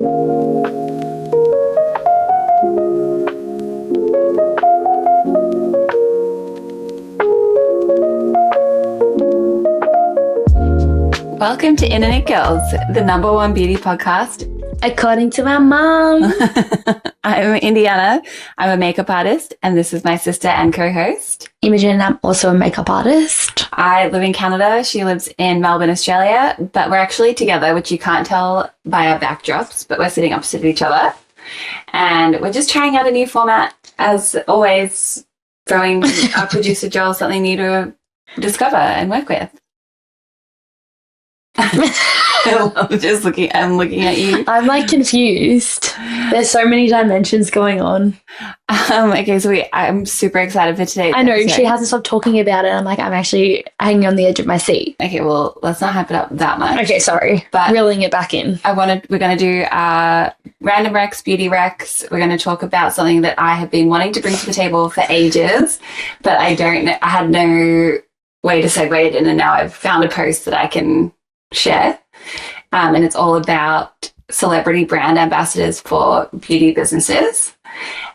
Welcome to Internet Girls, the #1 beauty podcast. According to my mom. I'm Indiana. I'm a makeup artist, and this is my sister and co-host. Imogen, I'm also a makeup artist. I live in Canada. She lives in Melbourne, Australia, but we're actually together, which you can't tell by our backdrops, but we're sitting opposite each other. And we're just trying out a new format, as always, throwing our producer Joel something new to discover and work with. I'm looking at you. I'm like confused. There's so many dimensions going on. Okay, so I'm super excited for today. I know, she hasn't stopped talking about it. I'm actually hanging on the edge of my seat. Okay, well, let's not hype it up that much. Okay, sorry. But reeling it back in. We're going to do random recs, beauty recs. We're going to talk about something that I have been wanting to bring to the table for ages, but I had no way to segue it in, and now I've found a post that I can share. And it's all about celebrity brand ambassadors for beauty businesses.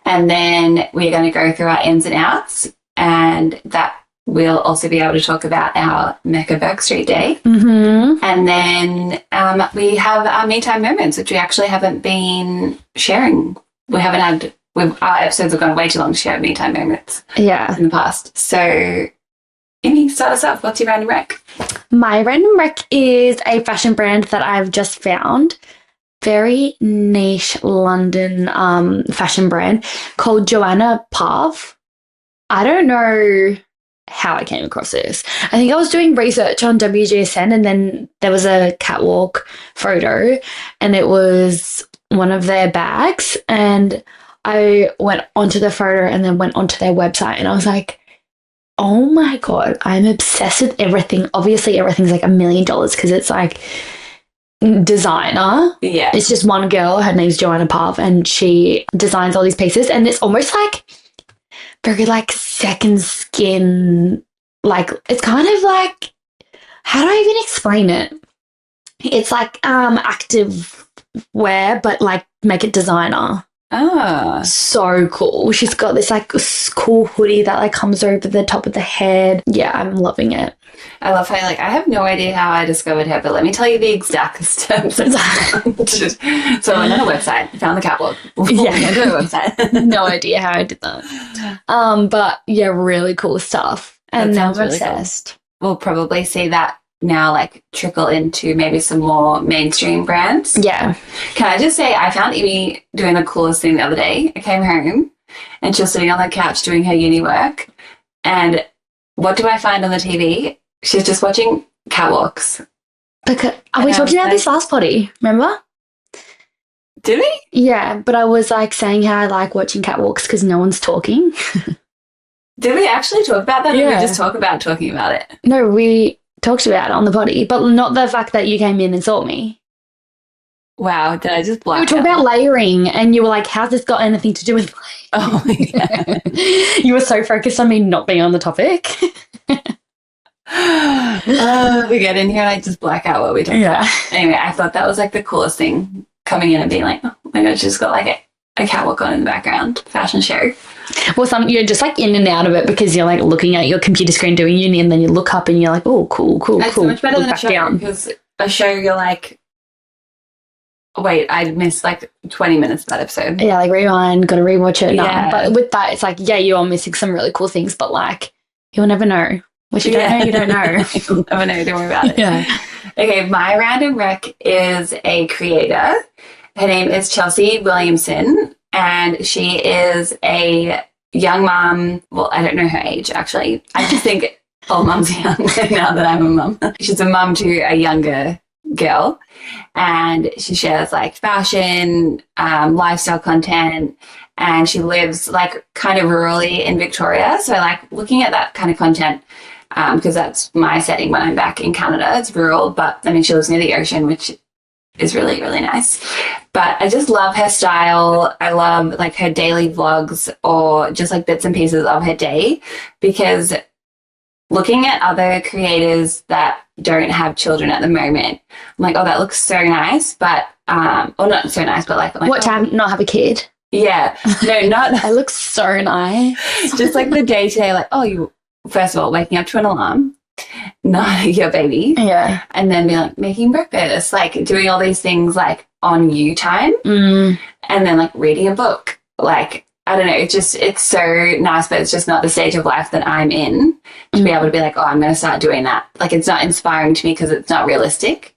And then we're going to go through our ins and outs, and that we'll also be able to talk about our Mecca Burke Street Day. Mm-hmm. And then we have our me time moments, which we actually haven't been sharing. Our episodes have gone way too long to share me time moments in the past. So, Amy, start us off. What's your random rec? My random rec is a fashion brand that I've just found. Very niche London fashion brand called Johanna Parv. I don't know how I came across this. I think I was doing research on WGSN, and then there was a catwalk photo, and it was one of their bags, and I went onto the photo and then went onto their website, and I was like, oh my God, I'm obsessed with everything. Obviously, everything's like $1 million because it's like designer. Yeah. It's just one girl. Her name's Johanna Parv, and she designs all these pieces. And it's almost like very like second skin. Like, it's kind of like, how do I even explain it? It's like active wear, but like make it designer. Oh, so cool. She's got this like cool hoodie that like comes over the top of the head. Yeah, I'm loving it. I love how I have no idea how I discovered her, but let me tell you the exact steps. So I went on a website, found the catwalk. Yeah, went to a website. No idea how I did that. But yeah, really cool stuff. And now I'm obsessed. Cool. We'll probably see that now like trickle into maybe some more mainstream brands. Yeah. Can I just say, I found Amy doing the coolest thing the other day. I came home and she was sitting on the couch doing her uni work, and what do I find on the TV? She's just watching catwalks. Because we talked about this last potty, remember? Did we? Yeah, but I was like saying how I like watching catwalks because no one's talking. Did we actually talk about that? Yeah. Or did we just talk about talking about it? No, we talked about it on the potty, but not the fact that you came in and saw me. Wow, did I just black out? We were talking about layering, and you were like, how's this got anything to do with layering? Oh, yeah. You were so focused on me not being on the topic. We get in here and I just black out what we talked about. Anyway, I thought that was like the coolest thing, coming in and being like, oh my God, she's got like a catwalk on in the background, fashion show. Well, you're just like in and out of it because you're like looking at your computer screen doing uni, and then you look up and you're like, oh, cool. That's so much better than a show, because a show you're like, wait, I missed like 20 minutes of that episode. Yeah, like rewind, got to rewatch it. Yeah. No, but with that, it's like, yeah, you are missing some really cool things, but like, you'll never know. What you don't know, you don't know. You'll never know, don't worry about it. Yeah. Okay, my random rec is a creator. Her name is Chelsea Williamson, and she is a young mom. Well, I don't know her age, actually. I just think all mums are young now that I'm a mum. She's a mum to a younger girl, and she shares like fashion, lifestyle content, and she lives like kind of rurally in Victoria. So I like looking at that kind of content because that's my setting when I'm back in Canada. It's rural, but I mean, she lives near the ocean, which is really, really nice. But I just love her style. I love like her daily vlogs or just like bits and pieces of her day, because looking at other creators that don't have children at the moment. I'm like, oh, that looks so nice, but or not so nice, but like, I'm like, What time not have a kid? Yeah, no, not That looks so nice. just like the day to day, like, oh, you first of all waking up to an alarm, not your baby, Yeah. and then be like making breakfast, like doing all these things like on you time, and then like reading a book, like. I don't know, it's so nice, but it's just not the stage of life that I'm in to be able to be like, oh, I'm going to start doing that. Like, it's not inspiring to me because it's not realistic.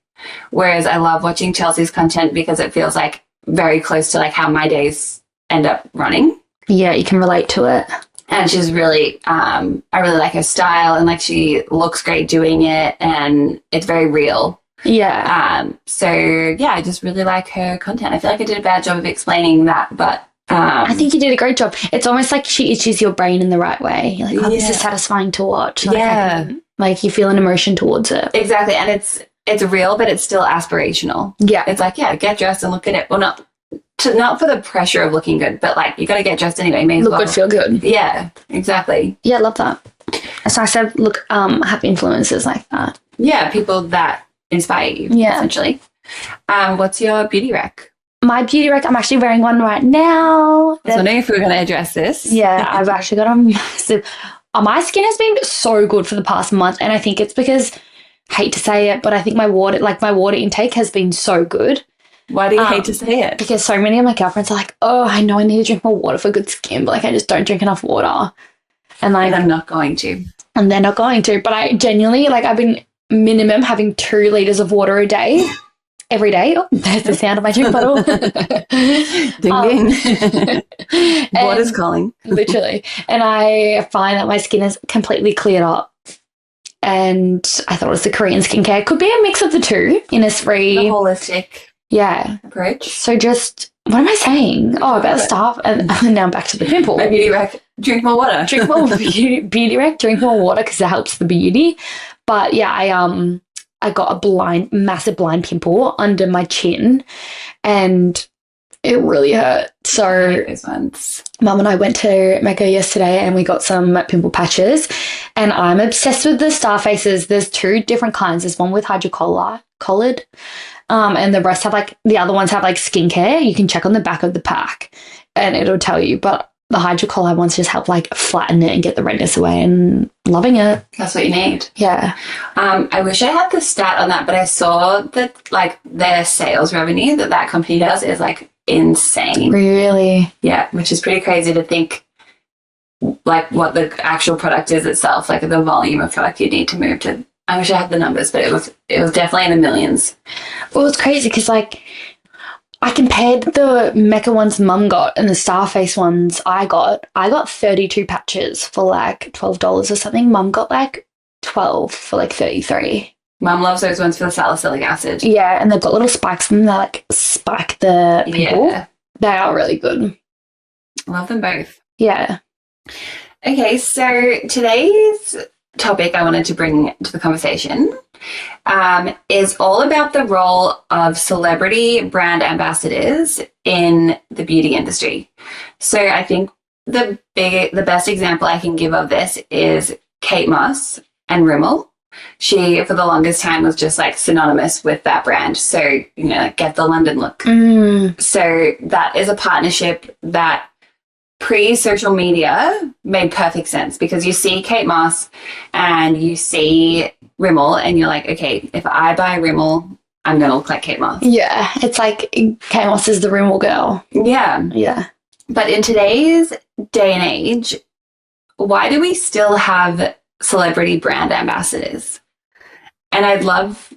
Whereas I love watching Chelsea's content because it feels like very close to like how my days end up running. Yeah, you can relate to it. And she's really, I really like her style, and like she looks great doing it, and it's very real. Yeah. So yeah, I just really like her content. I feel like I did a bad job of explaining that, but I think you did a great job. It's almost like she itches your brain in the right way. You're like, oh, this is satisfying to watch. Like, like you feel an emotion towards it. Exactly. And it's real, but it's still aspirational. Yeah. It's like, yeah, get dressed and look at it. Well, not for the pressure of looking good, but like you got to get dressed anyway. May as Look well. good, feel good. Yeah, exactly. Yeah, I love that. So I said, look, have influencers like that. Yeah, people that inspire you, essentially. What's your beauty rec? My beauty rec, I'm actually wearing one right now. I was wondering if we were going to address this. Yeah, I've actually got a massive... my skin has been so good for the past month, and I think it's because, hate to say it, but I think my water intake has been so good. Why do you hate to say it? Because so many of my girlfriends are like, oh, I know I need to drink more water for good skin, but like I just don't drink enough water. And like... I'm not going to. And they're not going to. But I genuinely, like I've been minimum having 2 litres of water a day. Every day. Oh, there's the sound of my drink bottle. Ding ding. Water's calling. Literally. And I find that my skin is completely cleared up. And I thought it was the Korean skincare. Could be a mix of the two. Innisfree. The holistic approach. So just, what am I saying? Oh, about the stuff. And now I'm back to the pimple. My beauty rec, drink more water. Drink more beauty rec, drink more water because it helps the beauty. But yeah, I got a massive blind pimple under my chin, and it really hurt. So Mum and I went to Mecca yesterday and we got some pimple patches, and I'm obsessed with the Starfaces. There's 2 different kinds. There's one with hydrocolloid, and the other ones have like skincare. You can check on the back of the pack and it'll tell you, but the hydrocolloid ones just help like flatten it and get the redness away, and loving it. That's what you need. Yeah. I wish I had the stat on that, but I saw that like their sales revenue that company does is like insane. Really? Yeah, which is pretty crazy to think like what the actual product is itself, like the volume of product you need to move to. I wish I had the numbers, but it was definitely in the millions. Well, it's crazy because like I compared the Mecca ones Mum got and the Starface ones I got. I got 32 patches for like $12 or something. Mum got like 12 for like 33. Mum loves those ones for the salicylic acid. Yeah, and they've got little spikes in them that like spike the pimple. Yeah. They are really good. Love them both. Yeah. Okay, so today's topic I wanted to bring to the conversation is all about the role of celebrity brand ambassadors in the beauty industry. So I think the best example I can give of this is Kate Moss and Rimmel. She, for the longest time, was just like synonymous with that brand. So, you know, like, get the London look. So that is a partnership that pre-social media made perfect sense, because you see Kate Moss and you see Rimmel and you're like, okay, if I buy Rimmel, I'm going to look like Kate Moss. Yeah, it's like Kate Moss is the Rimmel girl. Yeah. Yeah. But in today's day and age, why do we still have celebrity brand ambassadors? And I'd love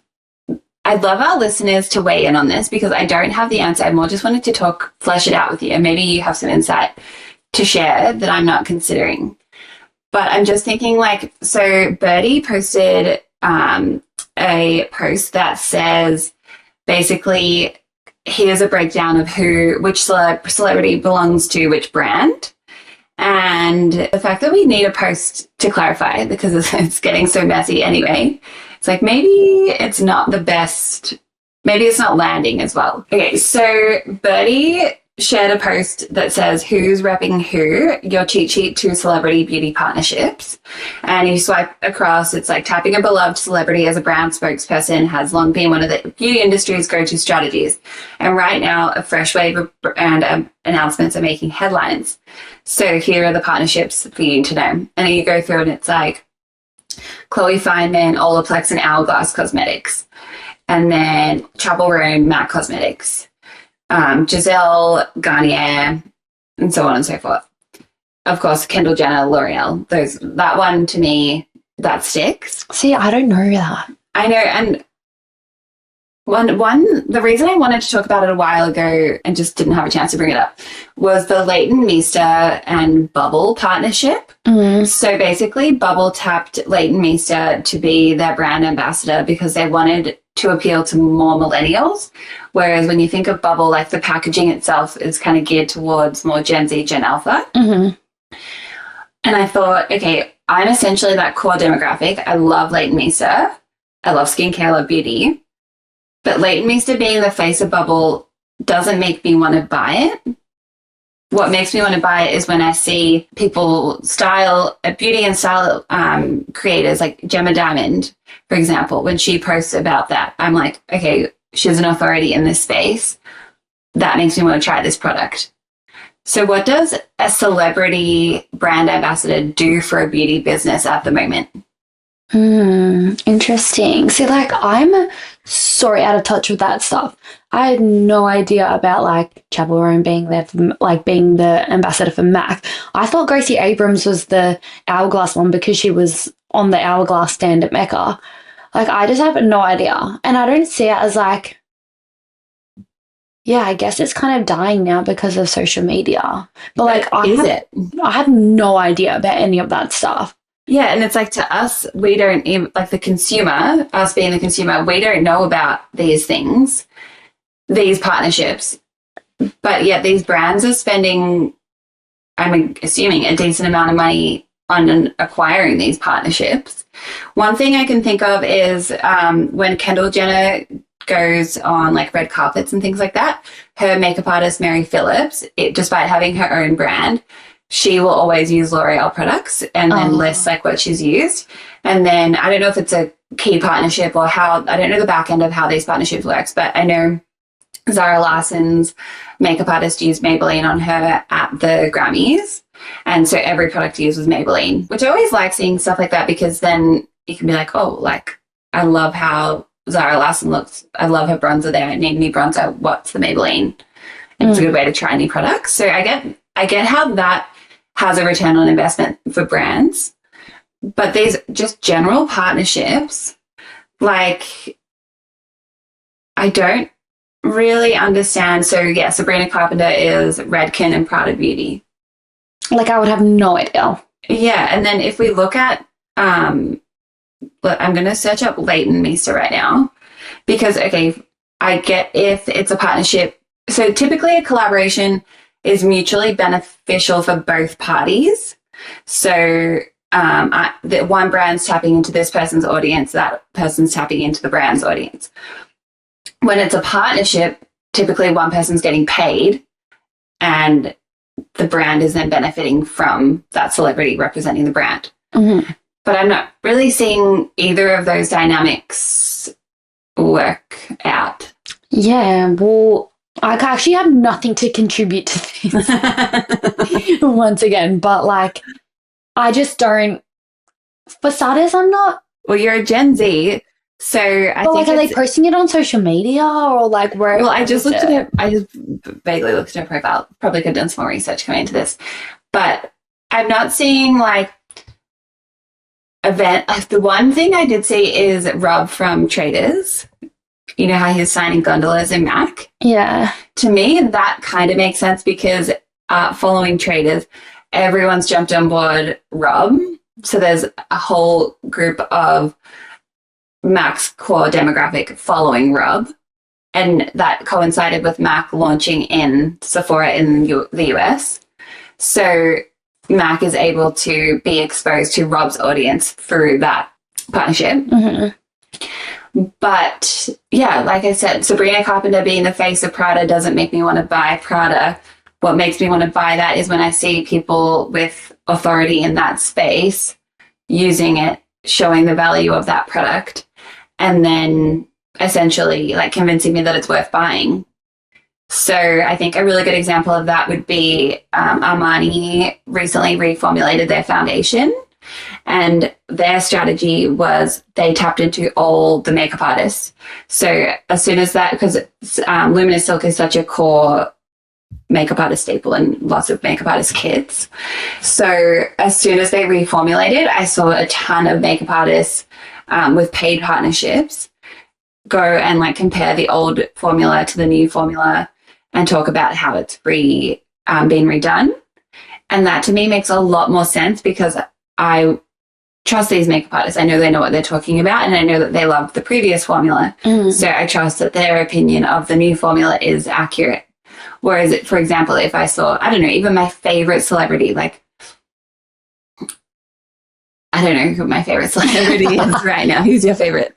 our listeners to weigh in on this, because I don't have the answer. I more just wanted to flesh it out with you, and maybe you have some insight to share that I'm not considering. But I'm just thinking, like, so Birdie posted a post that says, basically, here's a breakdown of which celebrity belongs to which brand. And the fact that we need a post to clarify, because it's getting so messy anyway, it's like maybe it's not the best, maybe it's not landing as well. Okay, so Birdie shared a post that says, who's repping who, your cheat sheet to celebrity beauty partnerships. And you swipe across, it's like tapping a beloved celebrity as a brand spokesperson has long been one of the beauty industry's go-to strategies. And right now, a fresh wave of brand announcements are making headlines. So here are the partnerships for you to know. And then you go through and it's like Chloe Fineman, Olaplex and Hourglass Cosmetics. And then Chapel Roan, MAC Cosmetics. Giselle, Garnier, and so on and so forth. Of course, Kendall Jenner, L'Oreal. That one to me, that sticks. See, I don't know that. I know, and the reason I wanted to talk about it a while ago and just didn't have a chance to bring it up was the Leighton Meester and Bubble partnership. So basically, Bubble tapped Leighton Meester to be their brand ambassador because they wanted to appeal to more millennials. Whereas when you think of Bubble, like the packaging itself is kind of geared towards more Gen Z, Gen Alpha. And I thought, okay, I'm essentially that core demographic. I love Leighton Meester. I love skincare, I love beauty. But Leighton Meester being the face of Bubble doesn't make me want to buy it. What makes me want to buy it is when I see people beauty and style creators like Gemma Diamond, for example, when she posts about that, I'm like, okay, she's an authority in this space. That makes me want to try this product. So what does a celebrity brand ambassador do for a beauty business at the moment? Interesting. See, like, I'm so out of touch with that stuff. I had no idea about like Chapel Roan being there, being the ambassador for MAC. I thought Gracie Abrams was the Hourglass one because she was on the Hourglass stand at Mecca. Like, I just have no idea, and I don't see it as like, yeah, I guess it's kind of dying now because of social media. But like, I have no idea about any of that stuff. Yeah, and it's like to us, we don't even, like the consumer, us being the consumer, we don't know about these things, these partnerships. But yet these brands are spending, I'm assuming, a decent amount of money on acquiring these partnerships. One thing I can think of is when Kendall Jenner goes on like red carpets and things like that, her makeup artist, Mary Phillips, despite having her own brand, she will always use L'Oreal products and then list like what she's used. And then I don't know if it's a key partnership or how, I don't know the back end of how these partnerships works, but I know Zara Larsson's makeup artist used Maybelline on her at the Grammys. And so every product used was Maybelline, which I always like seeing stuff like that because then you can be like, oh, like I love how Zara Larsson looks. I love her bronzer there. I need a new bronzer. What's the Maybelline? And it's a good way to try new products. So I get how that has a return on investment for brands, but these just general partnerships, like I don't really understand. So yeah, Sabrina Carpenter is Redken and Prada Beauty. Like I would have no idea. Yeah, and then if we look at, I'm going to search up Leighton Meester right now because, okay, I get if it's a partnership. So typically a collaboration is mutually beneficial for both parties. So the one brand's tapping into this person's audience, that person's tapping into the brand's audience. When it's a partnership, typically one person's getting paid and the brand is then benefiting from that celebrity representing the brand. But I'm not really seeing either of those dynamics work out. Yeah, well, I actually have nothing to contribute to this once again, but like, I just don't. For starters, I'm not. Well, you're a Gen Z, so I think. Like, are they posting it on social media or like where? Well, I just vaguely looked at her profile. Probably could have done some more research coming into this, but I'm not seeing like event. The one thing I did see is Rob from Traders. You know how he's signing gondolas in MAC? Yeah. To me, that kind of makes sense because following Traders, everyone's jumped on board Rob. So there's a whole group of MAC's core demographic following Rob. And that coincided with MAC launching in Sephora in the US. So MAC is able to be exposed to Rob's audience through that partnership. But yeah, like I said, Sabrina Carpenter being the face of Prada doesn't make me want to buy Prada. What makes me want to buy that is when I see people with authority in that space using it, showing the value of that product, and then essentially like convincing me that it's worth buying. So I think a really good example of that would be Armani recently reformulated their foundation, and their strategy was they tapped into all the makeup artists. So as soon as that, because Luminous Silk is such a core makeup artist staple and lots of makeup artist kits. So as soon as they reformulated, I saw a ton of makeup artists with paid partnerships go and like compare the old formula to the new formula and talk about how it's been redone. And that to me makes a lot more sense because I trust these makeup artists. I know they know what they're talking about, and I know that they love the previous formula. So I trust that their opinion of the new formula is accurate. Whereas, for example, if I saw, I don't know, even my favorite celebrity, like, I don't know who my favorite celebrity is right now. Who's your favorite?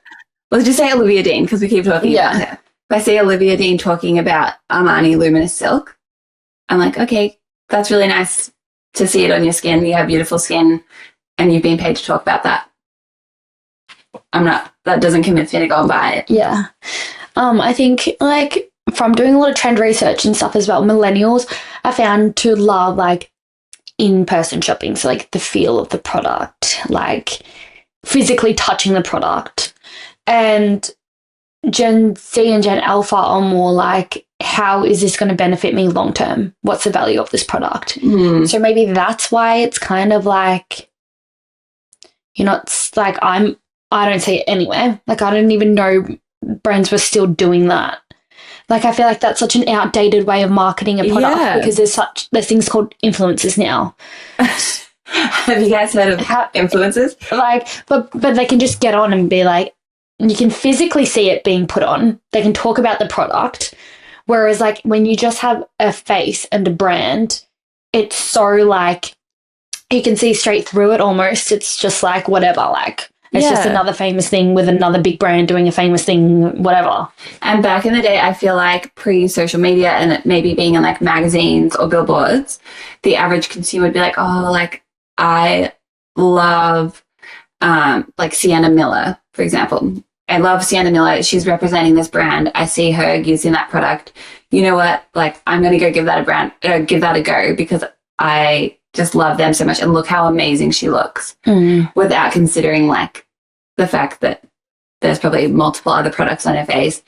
Let's just say Olivia Dean, because we keep talking about her. If I see Olivia Dean talking about Armani Luminous Silk, I'm like, okay, that's really nice to see it on your skin. You have beautiful skin, and you've been paid to talk about that. That doesn't convince me to go and buy it. Yeah. I think, like, from doing a lot of trend research and stuff as well, millennials are found to love, like, in-person shopping. So, like, the feel of the product, like, physically touching the product. And Gen Z and Gen Alpha are more like, how is this going to benefit me long term? What's the value of this product? So maybe that's why it's kind of like, you know, it's like I don't see it anywhere. Like, I didn't even know brands were still doing that. Like, I feel like that's such an outdated way of marketing a product because there's things called influencers now. Have you guys heard of influencers? Like, but they can just get on and be like, you can physically see it being put on. They can talk about the product. Whereas, like, when you just have a face and a brand, it's so, like, you can see straight through it almost. It's just, like, whatever, like, it's just another famous thing with another big brand doing a famous thing, whatever. And back in the day, I feel like pre-social media and it maybe being in, like, magazines or billboards, the average consumer would be like, oh, like, I love, like, Sienna Miller, for example. I love Sienna Miller. She's representing this brand. I see her using that product. You know what? Like, I'm going to go give that a go because I just love them so much. And look how amazing she looks without considering, like, the fact that there's probably multiple other products on her face.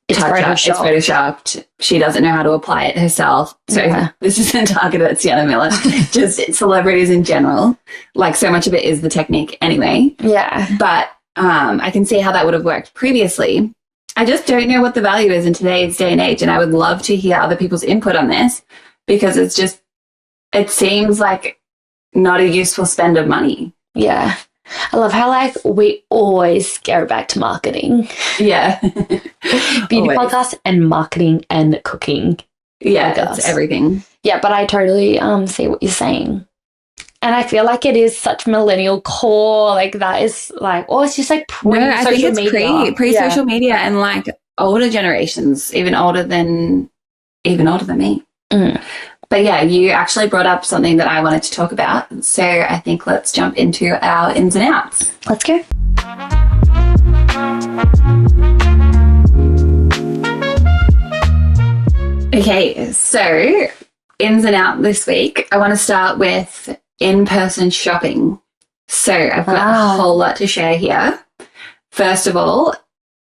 It's photoshopped. She doesn't know how to apply it herself. So this isn't targeted at Sienna Miller, just celebrities in general. Like, so much of it is the technique anyway. Yeah. But I can see how that would have worked previously. I just don't know what the value is in today's day and age, and I would love to hear other people's input on this because it seems like not a useful spend of money. Yeah. I love how, like, we always go back to marketing. Yeah. Beauty podcast and marketing and cooking. Yeah, it's everything. Yeah, but I totally see what you're saying. And I feel like it is such millennial core, like that is like, it's just like I think it's pre-social media and like older generations, even older than me. But yeah, you actually brought up something that I wanted to talk about. So I think let's jump into our ins and outs. Let's go. Okay, so ins and out this week. I want to start with in-person shopping. So I've got a whole lot to share here. First of all,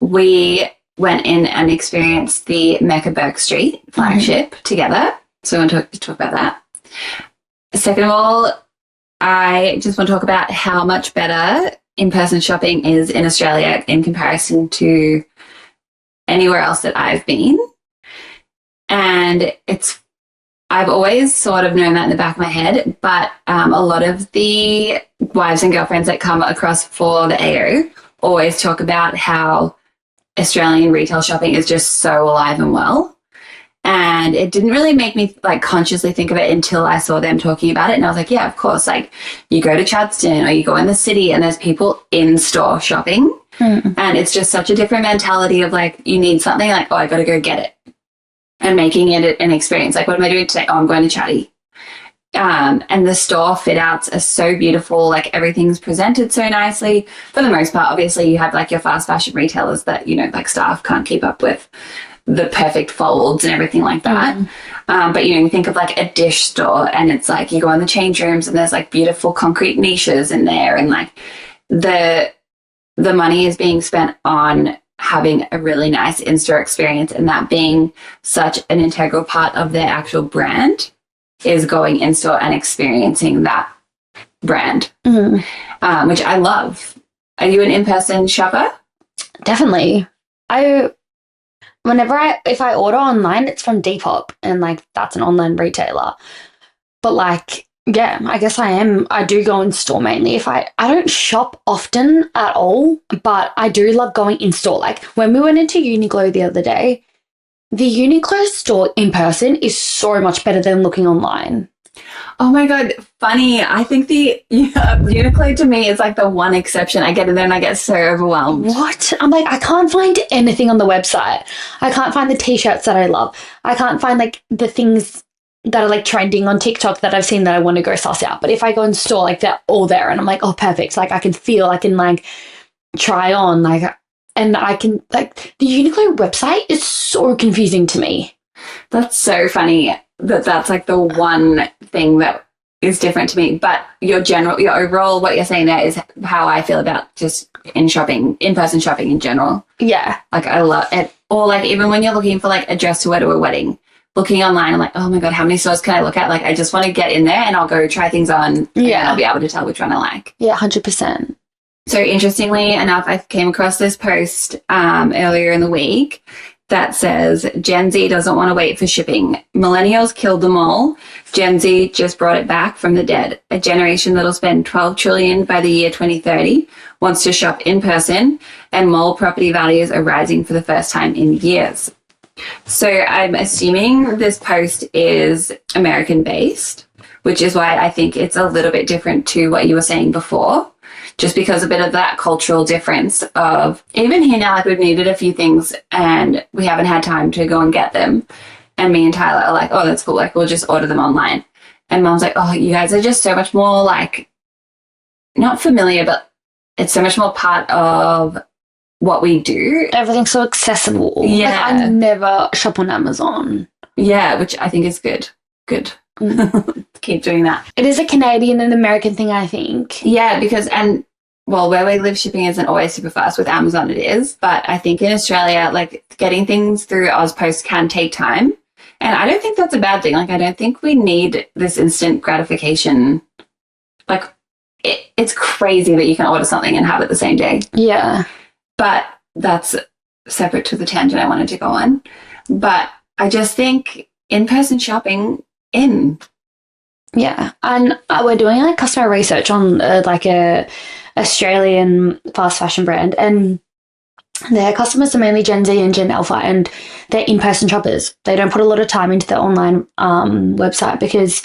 we went in and experienced the Mecca Burke Street flagship together. So I want to talk about that. Second of all, I just want to talk about how much better in-person shopping is in Australia in comparison to anywhere else that I've been. And I've always sort of known that in the back of my head, but a lot of the wives and girlfriends that come across for the AO always talk about how Australian retail shopping is just so alive and well. And it didn't really make me like consciously think of it until I saw them talking about it. And I was like, yeah, of course. Like, you go to Chadstone or you go in the city and there's people in store shopping. And it's just such a different mentality of like, you need something like, oh, I got to go get it. And making it an experience. Like, what am I doing today? Oh, I'm going to Chatty. And the store fit outs are so beautiful. Like, everything's presented so nicely. For the most part, obviously, you have like your fast fashion retailers that, you know, like staff can't keep up with the perfect folds and everything like that. But, you know, you think of like a dish store and it's like you go in the change rooms and there's like beautiful concrete niches in there. And like the money is being spent on having a really nice in-store experience, and that being such an integral part of their actual brand is going in-store and experiencing that brand, which I love. Are you an in-person shopper? Definitely. If I order online, it's from Depop, and like that's an online retailer. But like, yeah, I guess I am. I do go in store mainly. I don't shop often at all, but I do love going in store. Like when we went into Uniqlo the other day, the Uniqlo store in person is so much better than looking online. Oh my God, funny. I think the Uniqlo to me is like the one exception. I get in there and I get so overwhelmed. What? I'm like, I can't find anything on the website. I can't find the t-shirts that I love. I can't find like the things that are like trending on TikTok that I've seen that I want to go suss out. But if I go in store, like they're all there and I'm like, oh, perfect. Like I can like try on, like, and I can like the Uniqlo website is so confusing to me. That's so funny that's like the one thing that is different to me. But your overall, what you're saying there is how I feel about just in-person shopping in general. Yeah. Like I love it. Or like even when you're looking for like a dress to wear to a wedding, looking online, I'm like, oh my God, how many stores can I look at? Like I just want to get in there and I'll go try things on. Yeah. And I'll be able to tell which one I like. Yeah, 100%. So interestingly enough, I came across this post earlier in the week that says Gen Z doesn't want to wait for shipping. Millennials killed them all. Gen Z just brought it back from the dead. A generation that'll spend $12 trillion by the year 2030 wants to shop in person, and mall property values are rising for the first time in years. So I'm assuming this post is American based, which is why I think it's a little bit different to what you were saying before. Just because a bit of that cultural difference of even here now, like we've needed a few things and we haven't had time to go and get them. And me and Tyler are like, oh, that's cool. Like we'll just order them online. And Mom's like, oh, you guys are just so much more like, not familiar, but it's so much more part of what we do. Everything's so accessible. Yeah. Like, I never shop on Amazon. Yeah, which I think is good. Good. Keep doing that. It is a Canadian and American thing, I think. Yeah, because, where we live, shipping isn't always super fast. With Amazon it is. But I think in Australia, like getting things through AusPost can take time. And I don't think that's a bad thing. Like, I don't think we need this instant gratification. Like, it's crazy that you can order something and have it the same day. Yeah. But that's separate to the tangent I wanted to go on. But I just think in-person shopping Yeah. And we're doing like customer research on like a Australian fast fashion brand, and their customers are mainly Gen Z and Gen Alpha, and they're in-person shoppers. They don't put a lot of time into their online website because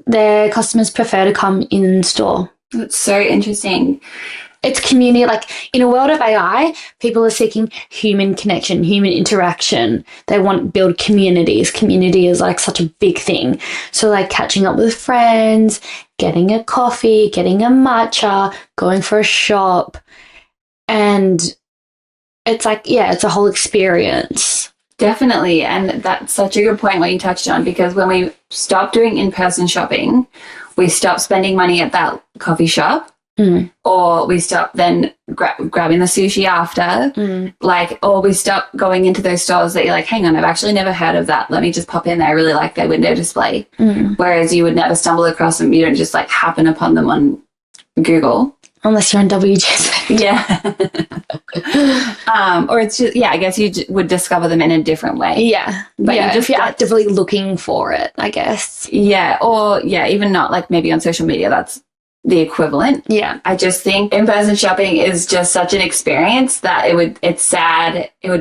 their customers prefer to come in store. It's so interesting. It's community. Like in a world of AI, people are seeking human connection, human interaction. They want to build communities. Community is like such a big thing. So like catching up with friends, getting a coffee, getting a matcha, going for a shop. And it's like, yeah, it's a whole experience. Definitely. And that's such a good point what you touched on, because when we stop doing in-person shopping, we stop spending money at that coffee shop. Or we stop then grabbing the sushi after, or we stop going into those stores that you're like, hang on, I've actually never heard of that. Let me just pop in there. I really like their window display. Whereas you would never stumble across them. You don't just like happen upon them on Google. Unless you're on WJZ. Yeah. Or it's just, I guess you would discover them in a different way. Yeah. But if you're actively looking for it, I guess. Yeah. Or even not, like maybe on social media, that's the equivalent. Yeah. I just think in-person shopping is just such an experience that it would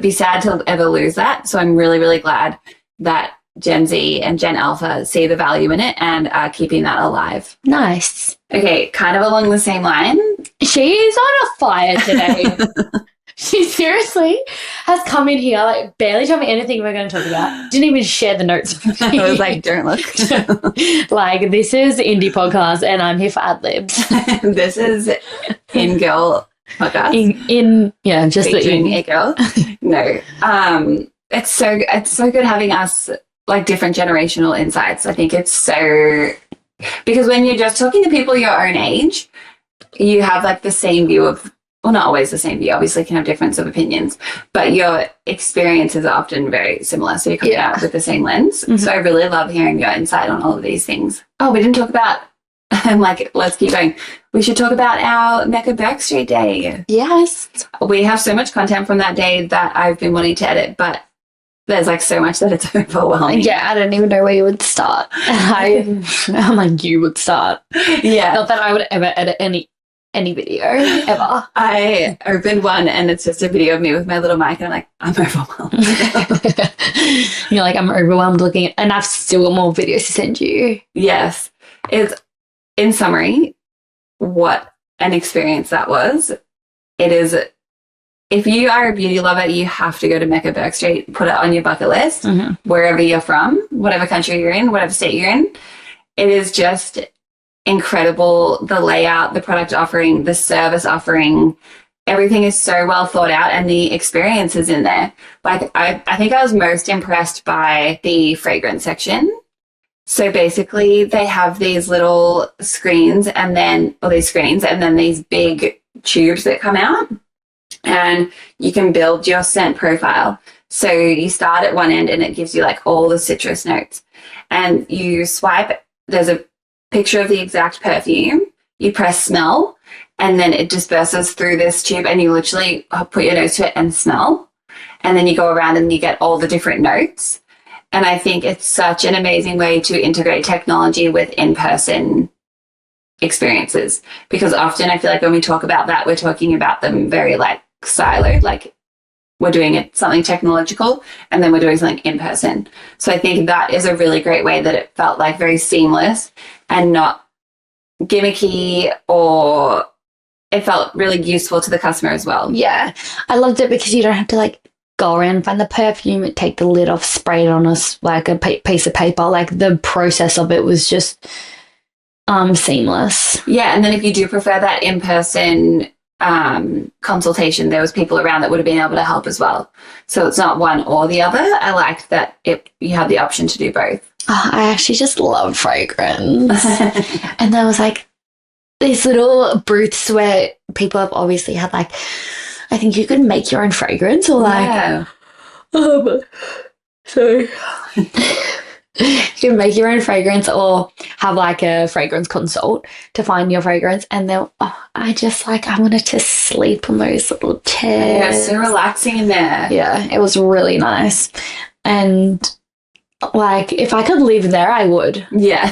be sad to ever lose that. So I'm really, really glad that Gen Z and Gen Alpha see the value in it and are keeping that alive. Nice. Okay, kind of along the same line, She's on a fire today. She seriously has come in here, like, barely told me anything we're going to talk about. Didn't even share the notes with me. I was like, don't look. Like, this is indie podcast and I'm here for ad libs. This is In Girl podcast. Yeah, just the featuring in. a girl. No. It's so good having us, like, different generational insights. I think it's so, because when you're just talking to people your own age, you have, like, the same view of, well, not always the same view, obviously you can have difference of opinions, but your experiences are often very similar, so you're coming out with the same lens. Mm-hmm. So I really love hearing your insight on all of these things. Oh, we didn't talk about, I'm like, let's keep going. We should talk about our Mecca Backstreet Day. Yes. We have so much content from that day that I've been wanting to edit, but there's, like, so much that it's overwhelming. Yeah, I don't even know where you would start. I'm like, you would start. Yeah. Not that I would ever edit any video ever. I opened one and it's just a video of me with my little mic and I'm like, I'm overwhelmed. You're like, I'm overwhelmed looking at, and I've still got more videos to send you. Yes. It's, in summary, what an experience that was. It is, if you are a beauty lover, you have to go to Mecca Backstreet, put it on your bucket list, wherever you're from, whatever country you're in, whatever state you're in. It is just incredible. The layout, the product offering, the service offering, everything is so well thought out, and the experience is in there. Like, I think I was most impressed by the fragrance section. So basically they have these little screens and then these big tubes that come out, and you can build your scent profile. So you start at one end and it gives you, like, all the citrus notes, and you swipe, there's a picture of the exact perfume, you press smell, and then it disperses through this tube, and you literally put your nose to it and smell, and then you go around and you get all the different notes. And I think it's such an amazing way to integrate technology with in-person experiences, because often I feel like when we talk about that, we're talking about them very, like, siloed, like we're doing something technological and then we're doing something in person. So I think that is a really great way that it felt like very seamless and not gimmicky, or it felt really useful to the customer as well. Yeah, I loved it because you don't have to, like, go around and find the perfume, take the lid off, spray it on us like a piece of paper. Like, the process of it was just seamless. Yeah, and then if you do prefer that in-person consultation, there was people around that would have been able to help as well. So it's not one or the other. I liked that you had the option to do both. Oh, I actually just love fragrance. And there was, like, these little booths where people have obviously had, like, I think you could make your own fragrance, or like, so you can make your own fragrance or have, like, a fragrance consult to find your fragrance. And then I wanted to sleep on those little chairs. Yeah, so relaxing in there. Yeah, it was really nice. And, like, if I could live there, I would. Yeah.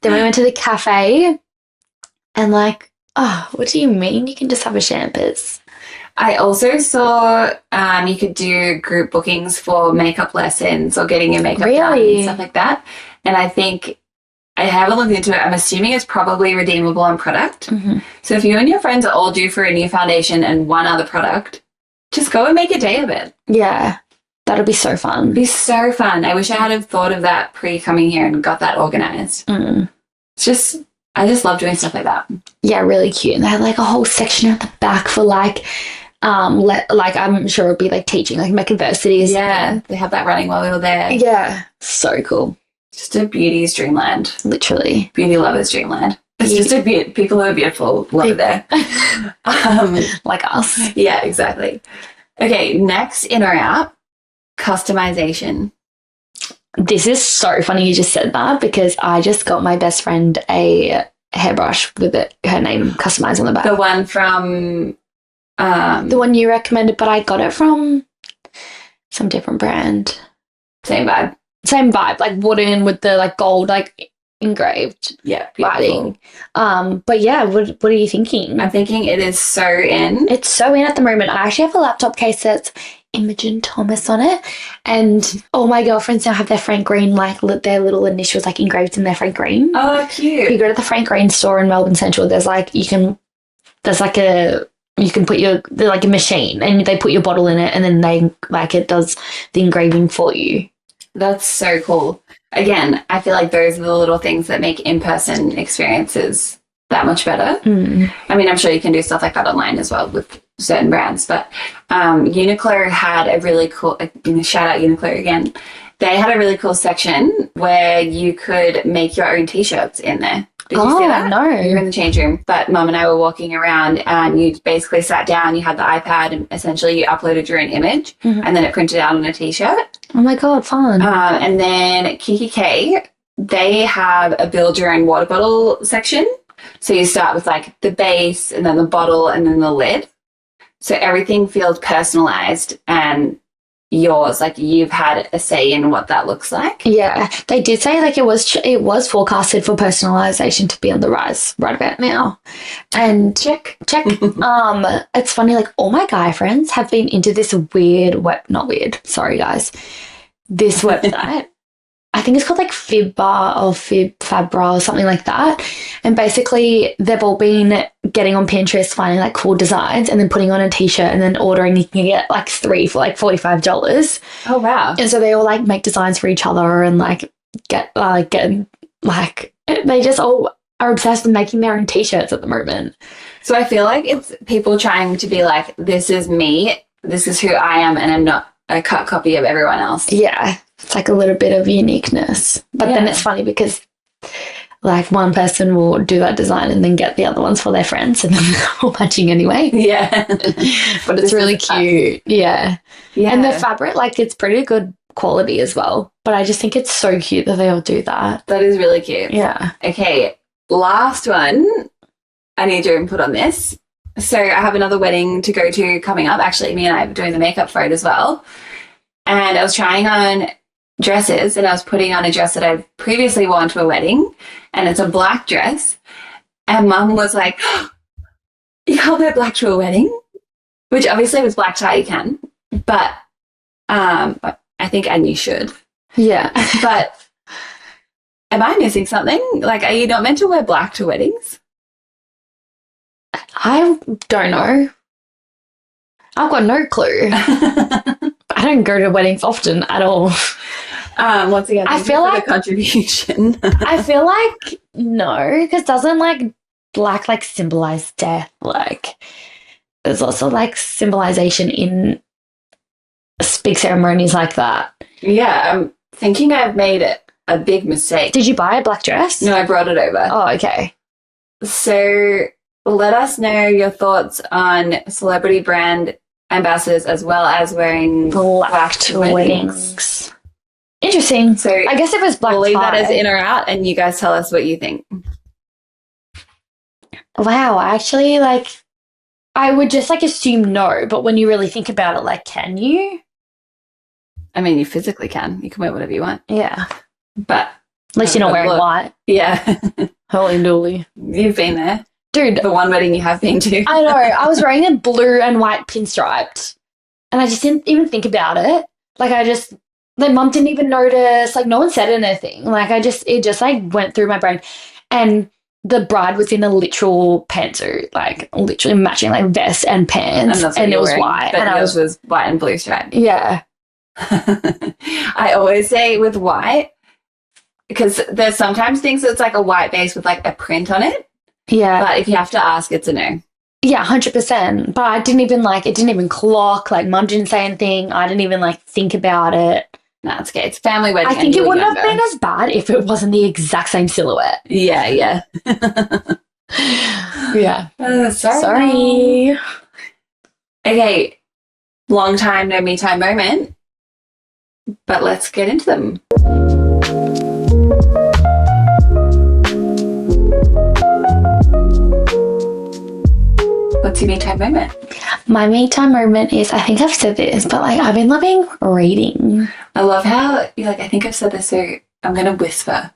Then we went to the cafe and, like, what do you mean you can just have a champers? I also saw you could do group bookings for makeup lessons or getting your makeup done and stuff like that. And I think, I haven't looked into it, I'm assuming it's probably redeemable on product. Mm-hmm. So if you and your friends are all due for a new foundation and one other product, just go and make a day of it. Yeah, that'll be so fun. It'd be so fun. I wish I had have thought of that pre-coming here and got that organized. I just love doing stuff like that. Yeah, really cute. And they had, like, a whole section at the back for, like, I'm sure it'd be, like, teaching, like, Meccaversities. Yeah, they have that running while we were there. Yeah, so cool. Just a beauty's dreamland. Literally. Beauty lover's dreamland. It's just people who are beautiful love it there. Like us. Yeah, exactly. Okay, next, in or out, customization. This is so funny you just said that, because I just got my best friend a hairbrush with her name customized on the back. The one from... the one you recommended, but I got it from some different brand. Same vibe, like wooden with the, like, gold, like, engraved. Yeah, writing. But yeah, what are you thinking? I'm thinking it is so in. It's so in at the moment. I actually have a laptop case that's Imogen Thomas on it, and all my girlfriends now have their Frank Green, like, their little initials, like, engraved in their Frank Green. Oh, cute. If you go to the Frank Green store in Melbourne Central, there's, like, you can there's like you can put they're like a machine and they put your bottle in it and then it does the engraving for you. That's so cool. Again, I feel like those are the little things that make in-person experiences that much better. I mean, I'm sure you can do stuff like that online as well with certain brands, but Uniqlo had a really cool, shout out Uniqlo again. They had a really cool section where you could make your own t-shirts in there. Did you see that? No. You were in the change room, but Mum and I were walking around and you basically sat down, you had the iPad and essentially you uploaded your own image and then it printed out on a t-shirt. Oh my God, fun. And then Kiki K, they have a build your own water bottle section. So you start with like the base and then the bottle and then the lid. So everything feels personalized and yours, like you've had a say in what that looks like. Yeah, they did say like it was forecasted for personalization to be on the rise right about now. And check. It's funny, like all my guy friends have been into this not weird, sorry guys, this website. I think it's called like Fibba or Fabra or something like that. And basically they've all been getting on Pinterest, finding like cool designs and then putting on a t-shirt and then ordering. You can get like 3 for like $45. Oh, wow. And so they all like make designs for each other and like get they just all are obsessed with making their own t-shirts at the moment. So I feel like it's people trying to be like, this is me, this is who I am, and I'm not a cut copy of everyone else. Yeah. It's like a little bit of uniqueness. But then it's funny because like one person will do that design and then get the other ones for their friends and then they're all matching anyway. Yeah. But it's really cute. Yeah. And the fabric, like it's pretty good quality as well. But I just think it's so cute that they all do that. That is really cute. Yeah. Okay. Last one. I need your input on this. So I have another wedding to go to coming up. Actually, me and I are doing the makeup for it as well. And I was trying on dresses and I was putting on a dress that I've previously worn to a wedding and it's a black dress and Mum was like, oh, you can't wear black to a wedding, which obviously with black tie you can, but I think and you should. Yeah. But am I missing something? Like, are you not meant to wear black to weddings? I don't know. I've got no clue. I don't go to weddings often at all. Once again, I feel like the contribution. I feel like no, because doesn't like black like symbolize death? Like there's also like symbolization in big ceremonies like that. Yeah, I'm thinking I've made a big mistake. Did you buy a black dress? No, I brought it over. Oh, okay. So let us know your thoughts on celebrity brand ambassadors as well as wearing black to weddings. Interesting. So I guess if it's black we'll leave tie, that as in or out and you guys tell us what you think. Wow, actually, like I would just like assume no, but when you really think about it, like can you? I mean, you physically can. You can wear whatever you want. Yeah. But at least you're not wearing white. Yeah. Holy dooly. You've been there. Dude. The one wedding you have been to. I know. I was wearing a blue and white pinstriped and I just didn't even think about it. Like Mum didn't even notice. Like no one said anything. Like it just like went through my brain. And the bride was in a literal pantsuit, like literally matching like vest and pants. And it was white. But and yours was white and blue stripe. Yeah. I always say with white, because there's sometimes things that's like a white base with like a print on it. Yeah. But if you have to ask, it's a no. Yeah, 100%. But I didn't even it didn't even clock. Like Mum didn't say anything. I didn't even like think about it. No, it's okay. It's a family wedding. I think it wouldn't have been as bad if it wasn't the exact same silhouette. Yeah, yeah. Yeah. Sorry. Okay. Long time, no me time moment. But let's get into them. What's your me time moment? My me time moment is, I think I've said this, but like I've been loving reading. I love how you're like, I think I've said this, so I'm going to whisper.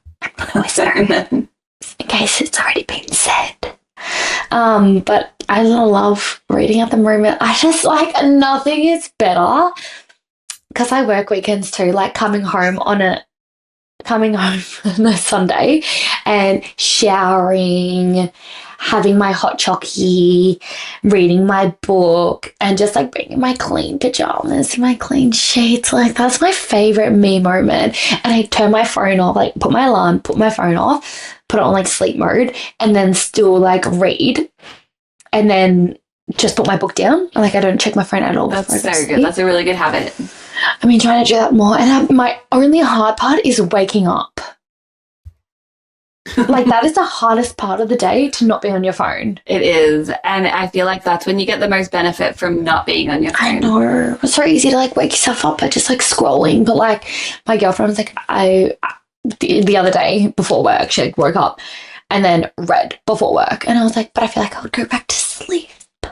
In case it's already been said. But I love reading at the moment. I just like nothing is better because I work weekends too, like coming home on a coming home on a Sunday and showering, having my hot chockey, reading my book, and just like being in my clean pajamas, my clean sheets. Like, that's my favorite me moment. And I turn my phone off, like put my alarm, put my phone off, put it on like sleep mode, and then still like read, and then just put my book down. Like, I don't check my phone at all. That's so good. That's a really good habit. I mean, trying to do that more. And my only hard part is waking up. Like, that is the hardest part of the day, to not be on your phone. It is. And I feel like that's when you get the most benefit from not being on your phone. I know. It's so easy to like wake yourself up by just like scrolling. But like, my girlfriend was like, the other day before work, she like woke up and then read before work. And I was like, but I feel like I would go back to sleep.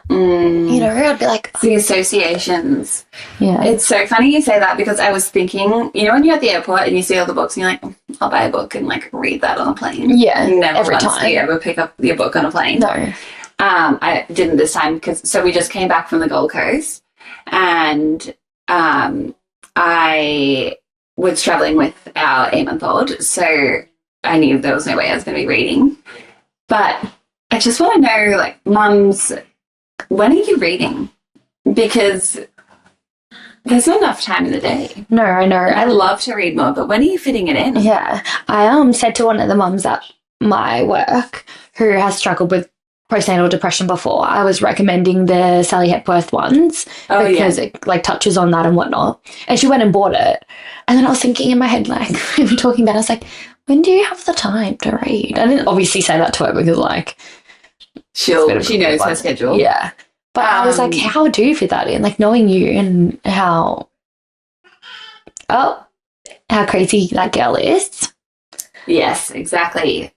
You know, I'd be like, the associations. Yeah. It's so funny you say that, because I was thinking, you know, when you're at the airport and you see all the books and you're like, I'll buy a book and like read that on a plane. Yeah. Never every once time. do you ever pick up your book on a plane. No. I didn't this time, because we just came back from the Gold Coast, and I was traveling with our 8-month-old, so I knew there was no way I was going to be reading. But I just want to know, like, mums, when are you reading? Because there's not enough time in the day. No, I know. I love to read more, but when are you fitting it in? Yeah. I said to one of the mums at my work who has struggled with postnatal depression before, I was recommending the Sally Hepworth ones because it like touches on that and whatnot. And she went and bought it. And then I was thinking in my head, like, we were talking about it, I was like, when do you have the time to read? I didn't obviously say that to her because, like, she knows her schedule. Yeah. But I was like, how do you fit that in? Like, knowing you and how crazy that girl is. Yes, exactly.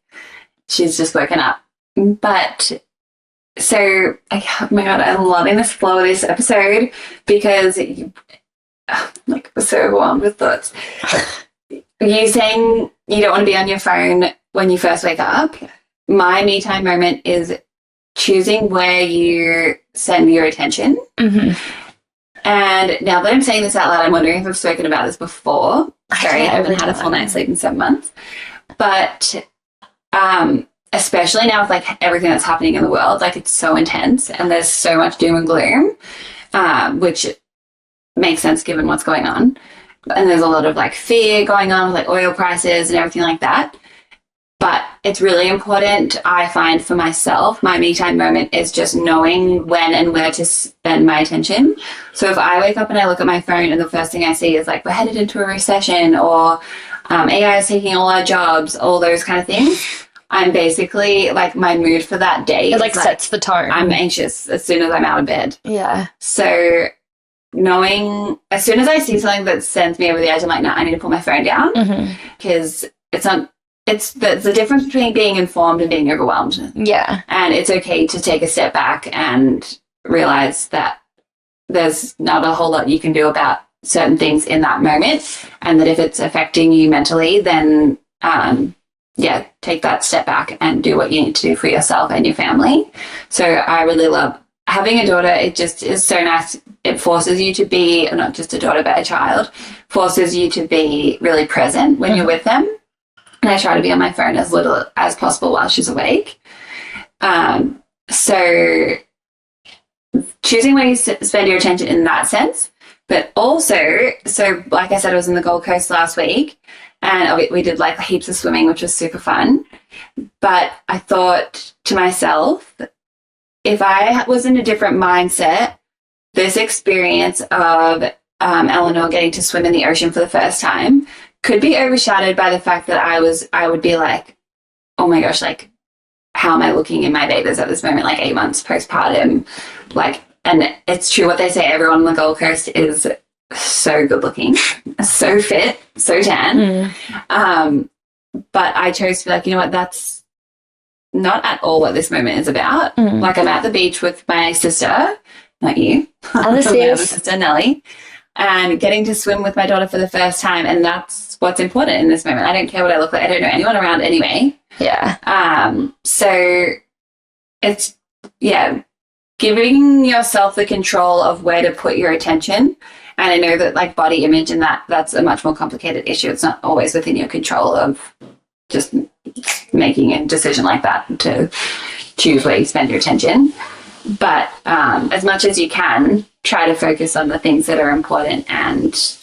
She's just woken up. But so, oh my God, I'm loving this flow of this episode, because we're so overwhelmed with thoughts. You saying you don't want to be on your phone when you first wake up. My me time moment is choosing where you send your attention. Mm-hmm. And now that I'm saying this out loud, I'm wondering if I've spoken about this before. Sorry, I haven't had a full night's sleep in 7 months. But especially now with like everything that's happening in the world, like it's so intense and there's so much doom and gloom, which makes sense given what's going on. And there's a lot of like fear going on with like oil prices and everything like that. But it's really important, I find, for myself, my me time moment is just knowing when and where to spend my attention. So if I wake up and I look at my phone and the first thing I see is like, we're headed into a recession, or AI is taking all our jobs, all those kind of things, I'm basically like, my mood for that day it like sets the tone. I'm anxious as soon as I'm out of bed. Yeah. So knowing, as soon as I see something that sends me over the edge, I'm like, no, I need to put my phone down, because it's not. It's the difference between being informed and being overwhelmed. Yeah. And it's okay to take a step back and realize that there's not a whole lot you can do about certain things in that moment, and that if it's affecting you mentally, then take that step back and do what you need to do for yourself and your family. So I really love having a daughter. It just is so nice. It forces you to be, not just a daughter, but a child, forces you to be really present when you're with them. And I try to be on my phone as little as possible while she's awake. So choosing where you spend your attention in that sense, but also, so like I said, I was in the Gold Coast last week, and we did like heaps of swimming, which was super fun. But I thought to myself, if I was in a different mindset, this experience of Eleanor getting to swim in the ocean for the first time could be overshadowed by the fact that I would be like, oh my gosh, like, how am I looking in my babies at this moment, like 8 months postpartum, like, and it's true what they say, everyone on the Gold Coast is so good looking, so fit, so tan. But I chose to be like, you know what, that's not at all what this moment is about. Like, I'm at the beach with my sister, not you, my other sister, Nellie, and getting to swim with my daughter for the first time, and that's what's important in this moment. I don't care what I look like. I don't know anyone around anyway. Yeah. So it's, giving yourself the control of where to put your attention And I know that like body image and that's a much more complicated issue. It's not always within your control of just making a decision like that to choose where you spend your attention. But as much as you can, try to focus on the things that are important and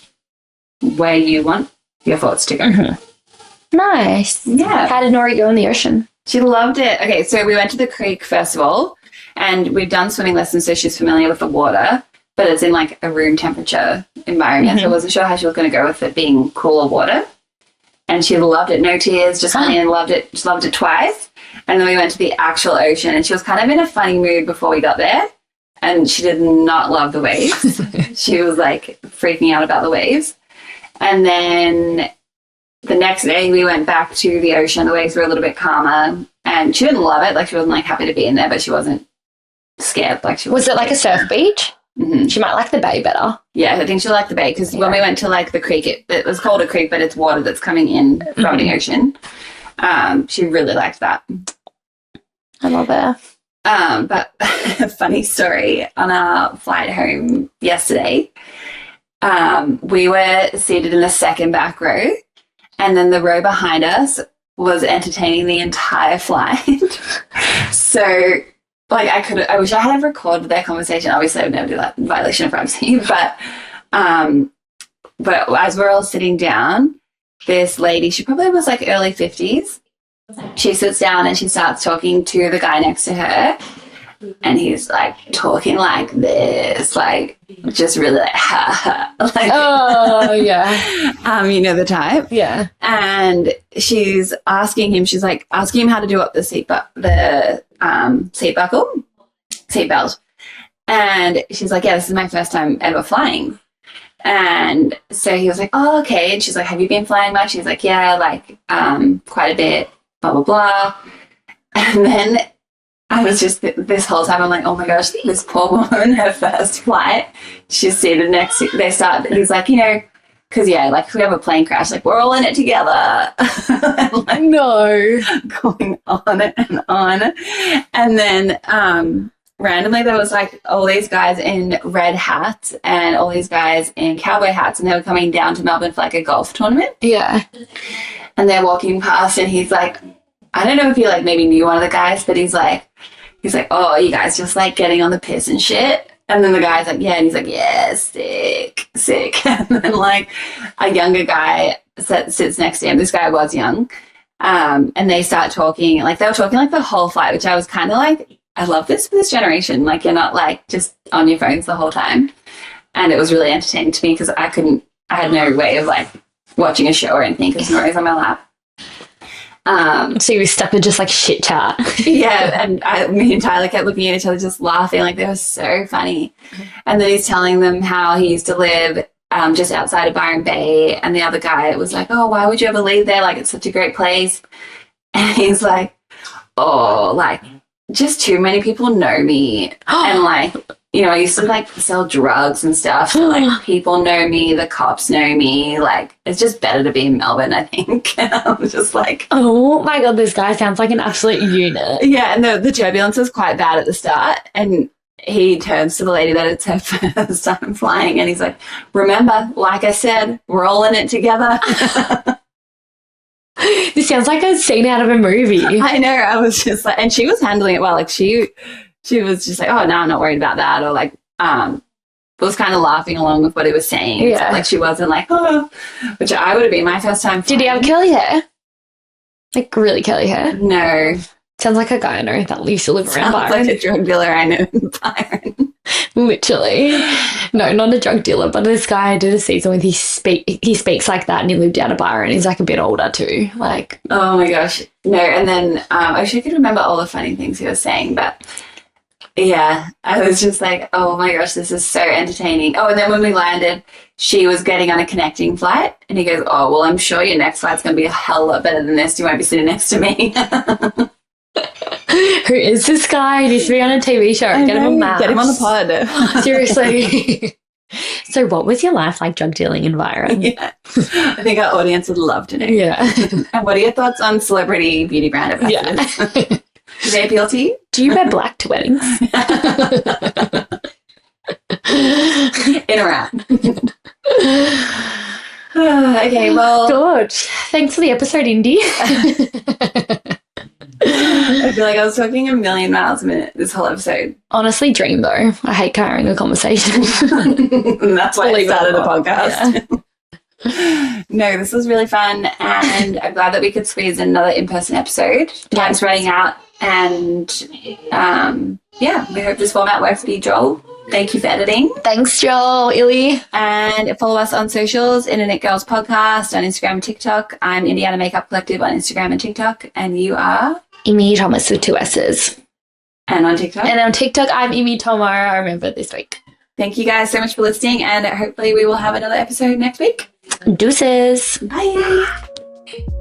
where you want your thoughts to go. Mm-hmm. Nice. Yeah. How did Nori go in the ocean? She loved it. Okay, so we went to the creek first of all, and we've done swimming lessons, so she's familiar with the water, but it's in like a room temperature environment. So I wasn't sure how she was going to go with it being cooler water. And she loved it. No tears, just went in, loved it. She loved it twice. And then we went to the actual ocean, and she was kind of in a funny mood before we got there. And she did not love the waves. She was like freaking out about the waves. And then the next day we went back to the ocean. The waves were a little bit calmer, and she didn't love it. Like she wasn't like happy to be in there, but she wasn't scared. Like she was it like a surf beach? Mm-hmm. She might like the bay better. Yeah, I think she liked the bay because when we went to like the creek, it was called a creek, but it's water that's coming in from the ocean. She really liked that. I love it. But a funny story on our flight home yesterday. We were seated in the second back row, and then the row behind us was entertaining the entire flight. So, like, I wish I had recorded their conversation. Obviously, I would never do that in violation of privacy. But as we're all sitting down, this lady, she probably was like early 50s. She sits down and she starts talking to the guy next to her. And he's like talking like this, like just really like, ha ha. Like, oh, yeah. You know the type. Yeah. And she's asking him how to do up the seat belt. And she's like, yeah, this is my first time ever flying. And so he was like, oh, okay. And she's like, have you been flying much? He's like, yeah, like quite a bit, blah, blah, blah. And then I was just, this whole time, I'm like, oh my gosh, this poor woman, her first flight, she's seated next to, he's like, you know, because, yeah, like if we have a plane crash, like we're all in it together. And, like, no. Going on and on. And then randomly there was like all these guys in red hats and all these guys in cowboy hats, and they were coming down to Melbourne for like a golf tournament. Yeah. And they're walking past, and he's like, I don't know if he like maybe knew one of the guys, but he's like, oh, you guys just like getting on the piss and shit. And then the guy's like, yeah. And he's like, yeah, sick. And then like a younger guy sits next to him. This guy was young. And they start talking, like they were talking like the whole flight, which I was kind of like, I love this for this generation. Like you're not like just on your phones the whole time. And it was really entertaining to me because I had no way of like watching a show or anything because Nori's on my lap. So you were stuck with just like shit chat. Yeah, and me and Tyler kept looking at each other just laughing, like they were so funny. And then he's telling them how he used to live just outside of Byron Bay, and the other guy was like, oh, why would you ever leave there? Like it's such a great place. And he's like, oh, like just too many people know me. And like, you know, I used to like sell drugs and stuff. So, like people know me, the cops know me. Like it's just better to be in Melbourne, I think. And I was just like, oh my God, this guy sounds like an absolute unit. Yeah, and the turbulence was quite bad at the start. And he turns to the lady that it's her first time flying, and he's like, remember, like I said, we're all in it together. This sounds like a scene out of a movie. I know. I was just like, and she was handling it well. Like she was just like, oh, no, I'm not worried about that. Or like, was kind of laughing along with what he was saying. Yeah. So, like she wasn't like, oh, which I would have been my first time flying. Did he have curly hair? Like really curly hair? No. Sounds like a guy I know that used to live around Sounds Byron. like a drug dealer I know in Byron. Literally. No, not a drug dealer, but this guy I did a season with, he speaks like that, and he lived out of Byron. He's like a bit older too. Like, oh my gosh. No, and then I wish I could remember all the funny things he was saying, but yeah, I was just like, oh my gosh, this is so entertaining. Oh, and then when we landed, she was getting on a connecting flight, and he goes, oh, well, I'm sure your next flight's going to be a hell of a lot better than this. You won't be sitting next to me. who is this guy? He needs to be on a TV show. Get him on Maps. Get him on the pod. Seriously. So what was your life like drug dealing in Byron? Yeah. I think our audience would love to know. Yeah. And what are your thoughts on celebrity beauty brand ambassadors? Yeah. Do they appeal to you? Do you wear black to weddings? In a wrap. Okay, well. George, thanks for the episode, Indy. I feel like I was talking a million miles a minute this whole episode. Honestly, dream though. I hate carrying a conversation. And that's why I started a podcast. Yeah. No, this was really fun, and I'm glad that we could squeeze in another in-person episode. Time's running out, and we hope this format works for you, Joel. Thank you for editing. Thanks, Joel, Illy. And follow us on socials, Internet Girls Podcast on Instagram and TikTok. I'm Indiana Makeup Collective on Instagram and TikTok, and you are? Imi Thomas with 2 S's. And on TikTok? And on TikTok, I'm Imi Tomo. I remember this week. Thank you guys so much for listening, and hopefully we will have another episode next week. Deuces. Bye.